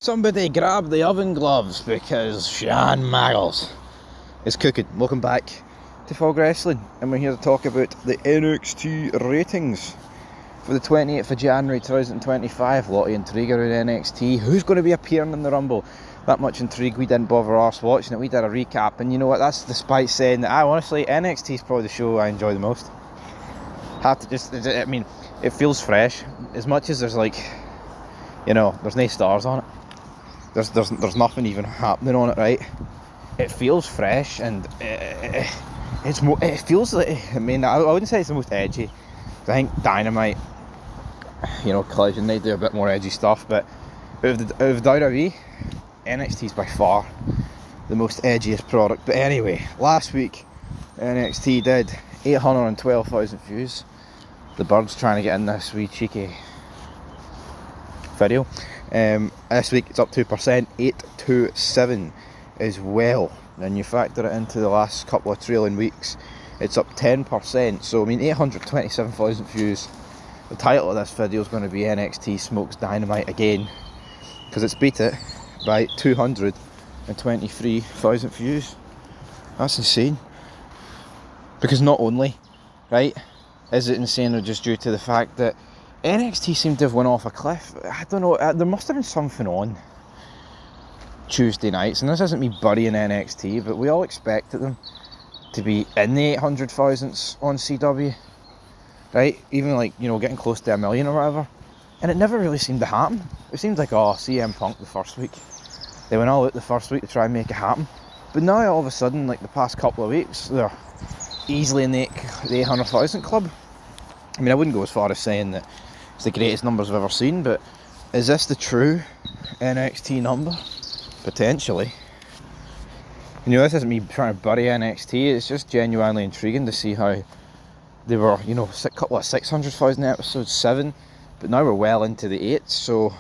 Somebody grab the oven gloves because Sean Maggles is cooking. Welcome back to Fog Wrestling, and we're here to talk about the NXT ratings for the 28th of January 2025. A lot of intrigue around NXT. Who's going to be appearing in the Rumble? That much intrigue, we didn't bother us watching it. We did a recap, and you know what, that's despite saying that honestly, NXT is probably the show I enjoy the most. It feels fresh. As much as there's there's no stars on it. There's nothing even happening on it, right? It feels fresh, and it feels like, I wouldn't say it's the most edgy. I think Dynamite, Collision, they do a bit more edgy stuff, but out of WWE, NXT is by far the most edgiest product. But anyway, last week NXT did 812,000 views. The Bird's trying to get in this wee cheeky video. This week it's up 2%, 827 as well. And you factor it into the last couple of trailing weeks, it's up 10%. So 827,000 views. The title of this video is going to be NXT Smokes Dynamite again, because it's beat it by 223,000 views. That's insane. Because not only, right, is it insane, or just due to the fact that NXT seemed to have went off a cliff. I don't know, there must have been something on Tuesday nights, and this isn't me burying NXT, but we all expected them to be in the 800,000s on CW, right? Even getting close to 1 million or whatever, and it never really seemed to happen. It seemed like, CM Punk the first week, they went all out the first week to try and make it happen, but now all of a sudden, the past couple of weeks, they're easily in the 800,000 club. I wouldn't go as far as saying that it's the greatest numbers I've ever seen, but is this the true NXT number? Potentially. This isn't me trying to bury NXT, it's just genuinely intriguing to see how they were, a couple of 600,000 episodes, 7, but now we're well into the 8s, so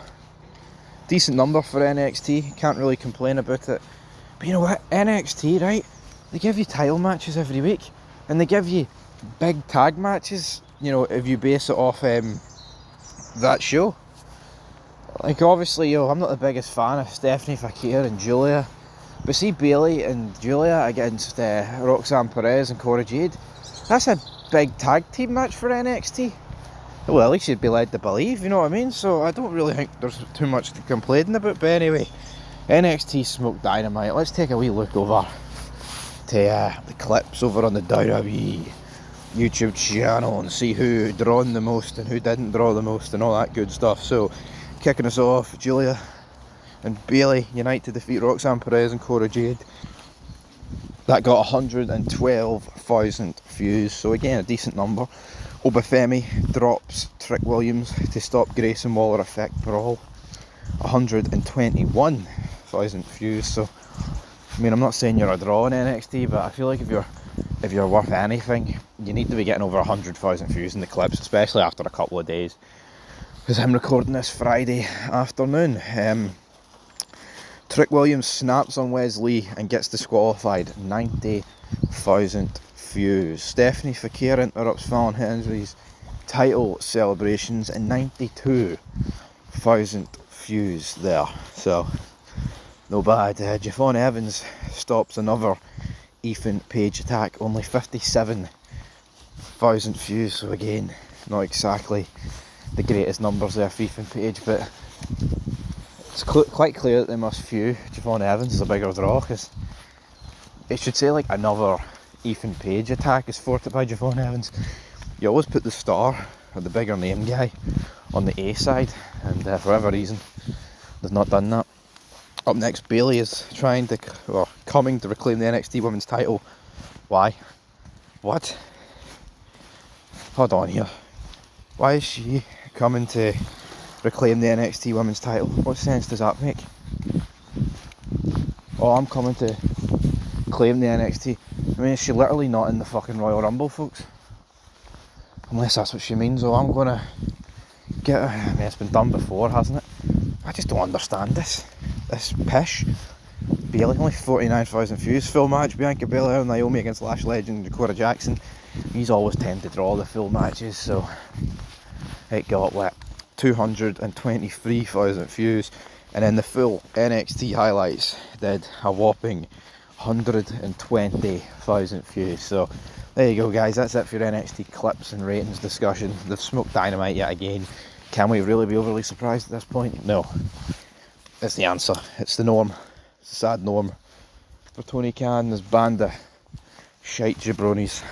decent number for NXT, can't really complain about it. But you know what, NXT, right, they give you title matches every week, and they give you big tag matches, if you base it off that show. Obviously, I'm not the biggest fan of Stephanie Fakir and Julia, but see Bayley and Julia against Roxanne Perez and Cora Jade, that's a big tag team match for NXT. Well, at least you'd be led to believe, you know what I mean? So I don't really think there's too much to complain about. But anyway, NXT Smoke Dynamite. Let's take a wee look over to the clips over on the WWE YouTube channel and see who drawn the most and who didn't draw the most and all that good stuff. So, kicking us off, Julia and Bayley unite to defeat Roxanne Perez and Cora Jade. That got 112,000 views, so again a decent number. Obafemi drops Trick Williams to stop Grayson Waller effect brawl. 121,000 views. So I'm not saying you're a draw in NXT, but I feel like if you're worth anything, you need to be getting over 100,000 views in the clips, especially after a couple of days, because I'm recording this Friday afternoon. Trick Williams snaps on Wesley and gets disqualified. 90,000 views. Stephanie Fakir interrupts Fallon Henry's title celebrations, and 92,000 views there. So no bad. Javon Evans stops another Ethan Page attack, only 57,000 views, so again, not exactly the greatest numbers there for Ethan Page, but it's quite clear that they must view Javon Evans as a bigger draw, because it should say another Ethan Page attack is thwarted by Javon Evans. You always put the star, or the bigger name guy, on the A side, and for whatever reason, they've not done that. Up next, Bayley is coming to reclaim the NXT Women's title. Why? What? Hold on here. Why is she coming to reclaim the NXT Women's title? What sense does that make? I'm coming to claim the NXT. Is she literally not in the fucking Royal Rumble, folks? Unless that's what she means. I'm gonna get her. It's been done before, hasn't it? I just don't understand this pish. Bayley, only 49,000 views. Full match, Bianca Belair and Naomi against Lash Legend and Cora Jackson. These always tend to draw the full matches, so it got 223,000 views. And then the full NXT highlights did a whopping 120,000 views. So there you go, guys, that's it for your NXT clips and ratings discussion. They've smoked Dynamite yet again. Can we really be overly surprised at this point? No. It's the answer. It's the norm. It's a sad norm for Tony Khan and his band of shite jabronis.